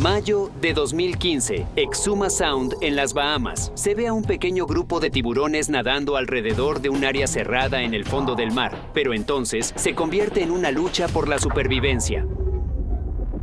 Mayo de 2015, Exuma Sound en las Bahamas. Se ve a un pequeño grupo de tiburones nadando alrededor de un área cerrada en el fondo del mar, pero entonces se convierte en una lucha por la supervivencia.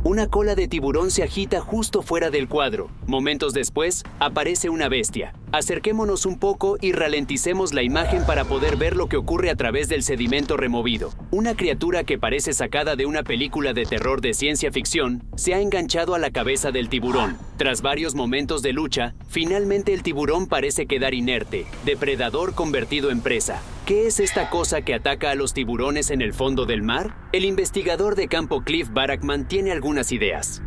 Una cola de tiburón se agita justo fuera del cuadro. Momentos después, aparece una bestia. Acerquémonos un poco y ralenticemos la imagen para poder ver lo que ocurre a través del sedimento removido. Una criatura que parece sacada de una película de terror de ciencia ficción se ha enganchado a la cabeza del tiburón. Tras varios momentos de lucha, finalmente el tiburón parece quedar inerte, depredador convertido en presa. ¿Qué es esta cosa que ataca a los tiburones en el fondo del mar? El investigador de campo Cliff Barackman tiene algunas ideas.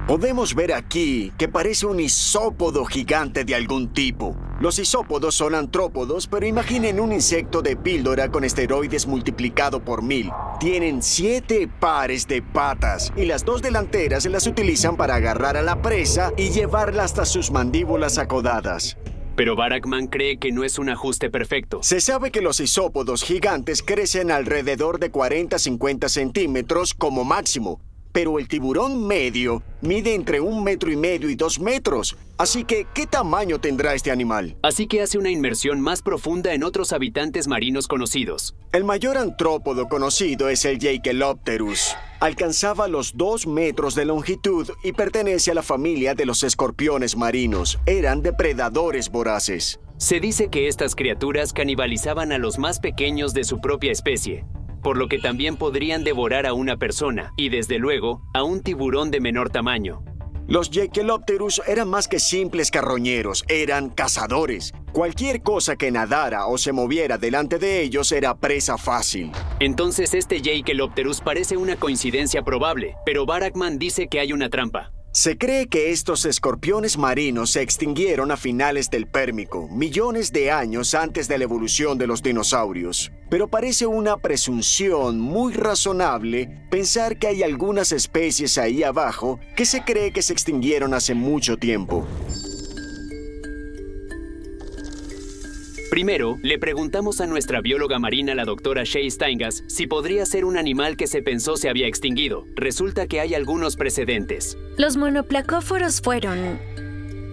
Podemos ver aquí que parece un isópodo gigante de algún tipo. Los isópodos son antrópodos, pero imaginen un insecto de píldora con esteroides multiplicado por 1000. Tienen 7 pares de patas y las 2 delanteras las utilizan para agarrar a la presa y llevarla hasta sus mandíbulas acodadas. Pero Barackman cree que no es un ajuste perfecto. Se sabe que los isópodos gigantes crecen alrededor de 40-50 centímetros como máximo, pero el tiburón medio mide entre 1,5 metros y 2 metros. Así que, ¿qué tamaño tendrá este animal? Así que hace una inmersión más profunda en otros habitantes marinos conocidos. El mayor antrópodo conocido es el Jaekelopterus. Alcanzaba los 2 metros de longitud y pertenece a la familia de los escorpiones marinos. Eran depredadores voraces. Se dice que estas criaturas canibalizaban a los más pequeños de su propia especie, por lo que también podrían devorar a una persona y, desde luego, a un tiburón de menor tamaño. Los Jaekelopterus eran más que simples carroñeros, eran cazadores. Cualquier cosa que nadara o se moviera delante de ellos era presa fácil. Entonces este Jaekelopterus parece una coincidencia probable, pero Barackman dice que hay una trampa. Se cree que estos escorpiones marinos se extinguieron a finales del Pérmico, millones de años antes de la evolución de los dinosaurios. Pero parece una presunción muy razonable pensar que hay algunas especies ahí abajo que se cree que se extinguieron hace mucho tiempo. Primero, le preguntamos a nuestra bióloga marina, la doctora Shay Steingas, si podría ser un animal que se pensó se había extinguido. Resulta que hay algunos precedentes. Los monoplacóforos fueron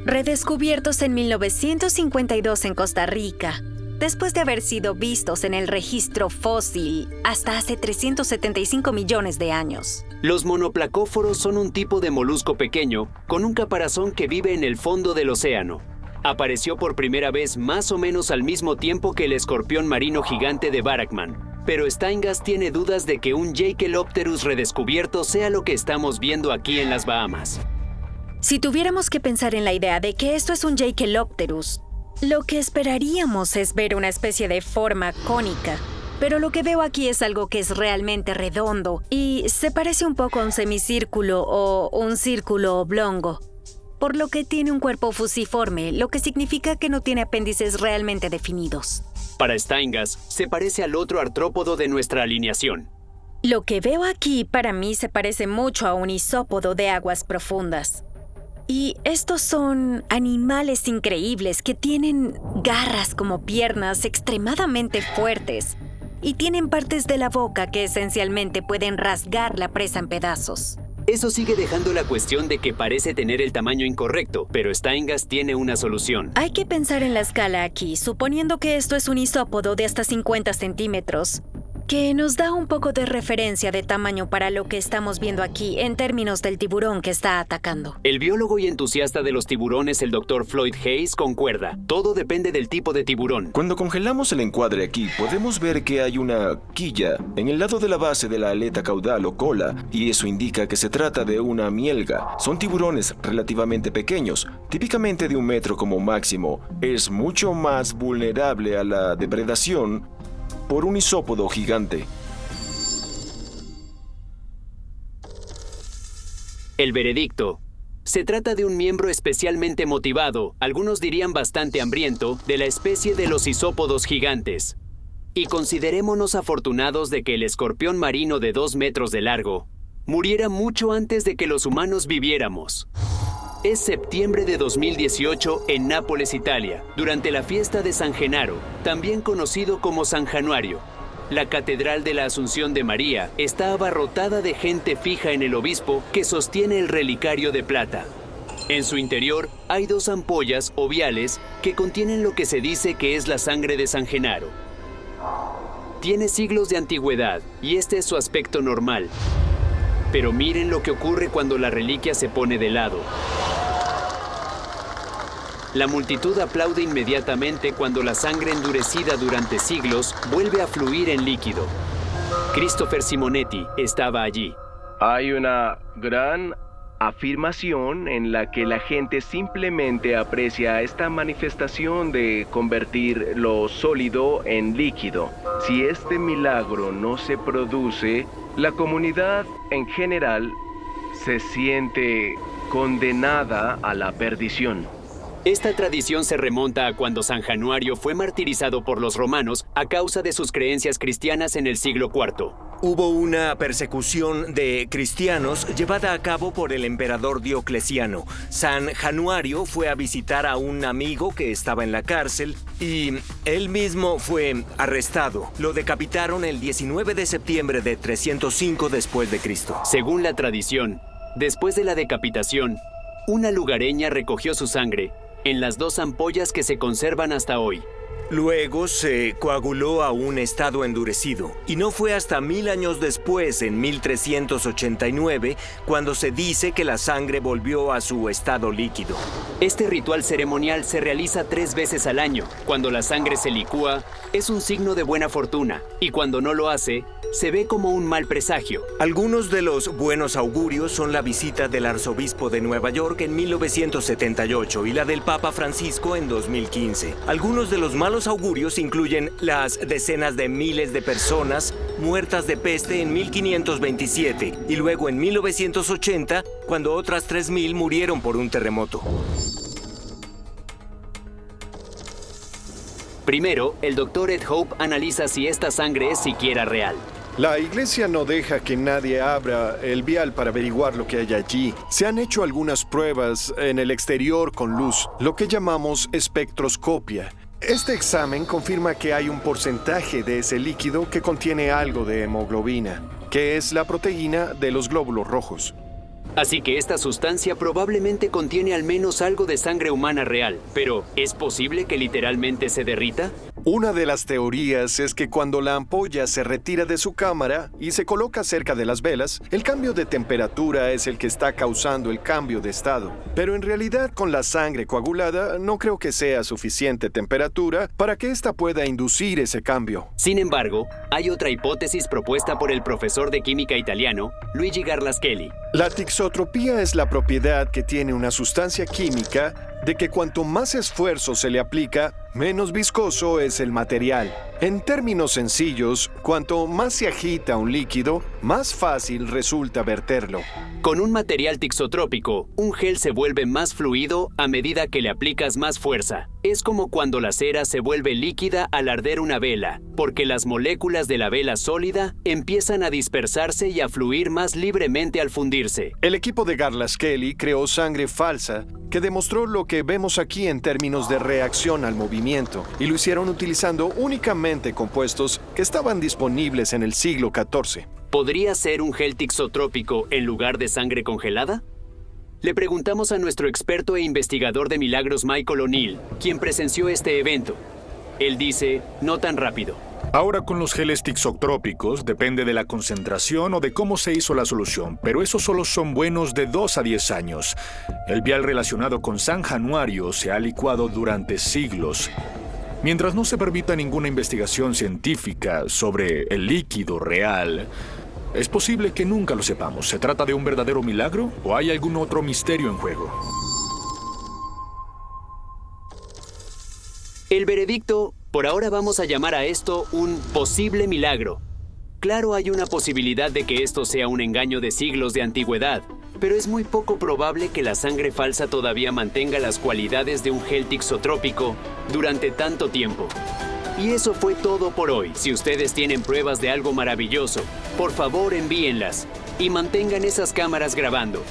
redescubiertos en 1952 en Costa Rica, después de haber sido vistos en el registro fósil hasta hace 375 millones de años. Los monoplacóforos son un tipo de molusco pequeño con un caparazón que vive en el fondo del océano. Apareció por primera vez más o menos al mismo tiempo que el escorpión marino gigante de Barackman. Pero Steingas tiene dudas de que un Jaekelopterus redescubierto sea lo que estamos viendo aquí en las Bahamas. Si tuviéramos que pensar en la idea de que esto es un Jaekelopterus, lo que esperaríamos es ver una especie de forma cónica. Pero lo que veo aquí es algo que es realmente redondo y se parece un poco a un semicírculo o un círculo oblongo, por lo que tiene un cuerpo fusiforme, lo que significa que no tiene apéndices realmente definidos. Para Steingas, se parece al otro artrópodo de nuestra alineación. Lo que veo aquí para mí se parece mucho a un isópodo de aguas profundas. Y estos son animales increíbles que tienen garras como piernas extremadamente fuertes y tienen partes de la boca que esencialmente pueden rasgar la presa en pedazos. Eso sigue dejando la cuestión de que parece tener el tamaño incorrecto, pero Steingas tiene una solución. Hay que pensar en la escala aquí, suponiendo que esto es un isópodo de hasta 50 centímetros, que nos da un poco de referencia de tamaño para lo que estamos viendo aquí en términos del tiburón que está atacando. El biólogo y entusiasta de los tiburones, el Dr. Floyd Hayes, concuerda. Todo depende del tipo de tiburón. Cuando congelamos el encuadre aquí, podemos ver que hay una quilla en el lado de la base de la aleta caudal o cola, y eso indica que se trata de una mielga. Son tiburones relativamente pequeños, típicamente de 1 metro como máximo. Es mucho más vulnerable a la depredación por un isópodo gigante. El veredicto. Se trata de un miembro especialmente motivado, algunos dirían bastante hambriento, de la especie de los isópodos gigantes. Y considerémonos afortunados de que el escorpión marino de 2 metros de largo muriera mucho antes de que los humanos viviéramos. Es septiembre de 2018 en Nápoles, Italia, durante la fiesta de San Genaro, también conocido como San Januario. la Catedral de la Asunción de María está abarrotada de gente fija en el obispo que sostiene el relicario de plata. En su interior hay 2 ampollas o viales que contienen lo que se dice que es la sangre de San Genaro. Tiene siglos de antigüedad y este es su aspecto normal. Pero miren lo que ocurre cuando la reliquia se pone de lado. La multitud aplaude inmediatamente cuando la sangre endurecida durante siglos vuelve a fluir en líquido. Christopher Simonetti estaba allí. Hay una gran afirmación en la que la gente simplemente aprecia esta manifestación de convertir lo sólido en líquido. Si este milagro no se produce, la comunidad en general se siente condenada a la perdición. Esta tradición se remonta a cuando San Januario fue martirizado por los romanos a causa de sus creencias cristianas en el siglo IV. Hubo una persecución de cristianos llevada a cabo por el emperador Diocleciano. San Januario fue a visitar a un amigo que estaba en la cárcel y él mismo fue arrestado. Lo decapitaron el 19 de septiembre de 305 después de Cristo. Según la tradición, después de la decapitación, una lugareña recogió su sangre en las 2 ampollas que se conservan hasta hoy. Luego se coaguló a un estado endurecido, y no fue hasta 1000 años después, en 1389, cuando se dice que la sangre volvió a su estado líquido. Este ritual ceremonial se realiza 3 veces al año. Cuando la sangre se licúa, es un signo de buena fortuna, y cuando no lo hace, se ve como un mal presagio. Algunos de los buenos augurios son la visita del arzobispo de Nueva York en 1978 y la del Papa Francisco en 2015. Algunos de los malos augurios incluyen las decenas de miles de personas muertas de peste en 1527 y luego en 1980, cuando otras 3000 murieron por un terremoto. Primero, el Dr. Ed Hope analiza si esta sangre es siquiera real. La iglesia no deja que nadie abra el vial para averiguar lo que hay allí. Se han hecho algunas pruebas en el exterior con luz, lo que llamamos espectroscopia. Este examen confirma que hay un porcentaje de ese líquido que contiene algo de hemoglobina, que es la proteína de los glóbulos rojos. Así que esta sustancia probablemente contiene al menos algo de sangre humana real. Pero, ¿es posible que literalmente se derrita? Una de las teorías es que cuando la ampolla se retira de su cámara y se coloca cerca de las velas, el cambio de temperatura es el que está causando el cambio de estado. Pero en realidad, con la sangre coagulada, no creo que sea suficiente temperatura para que ésta pueda inducir ese cambio. Sin embargo, hay otra hipótesis propuesta por el profesor de química italiano, Luigi Garlaschelli. La tixotropía es la propiedad que tiene una sustancia química de que cuanto más esfuerzo se le aplica, menos viscoso es el material. En términos sencillos, cuanto más se agita un líquido, más fácil resulta verterlo. Con un material tixotrópico, un gel se vuelve más fluido a medida que le aplicas más fuerza. Es como cuando la cera se vuelve líquida al arder una vela, porque las moléculas de la vela sólida empiezan a dispersarse y a fluir más libremente al fundirse. El equipo de Garlaschelli creó sangre falsa que demostró lo que vemos aquí en términos de reacción al movimiento, y lo hicieron utilizando únicamente compuestos que estaban disponibles en el siglo XIV. ¿Podría ser un gel tixotrópico en lugar de sangre congelada? Le preguntamos a nuestro experto e investigador de milagros Michael O'Neill, quien presenció este evento. Él dice, no tan rápido. Ahora con los geles tixotrópicos depende de la concentración o de cómo se hizo la solución, pero esos solo son buenos de 2 a 10 años. El vial relacionado con San Januario se ha licuado durante siglos. Mientras no se permita ninguna investigación científica sobre el líquido real, es posible que nunca lo sepamos. ¿Se trata de un verdadero milagro o hay algún otro misterio en juego? El veredicto, por ahora vamos a llamar a esto un posible milagro. Claro, hay una posibilidad de que esto sea un engaño de siglos de antigüedad, pero es muy poco probable que la sangre falsa todavía mantenga las cualidades de un gel tixotrópico durante tanto tiempo. Y eso fue todo por hoy. Si ustedes tienen pruebas de algo maravilloso, por favor envíenlas y mantengan esas cámaras grabando.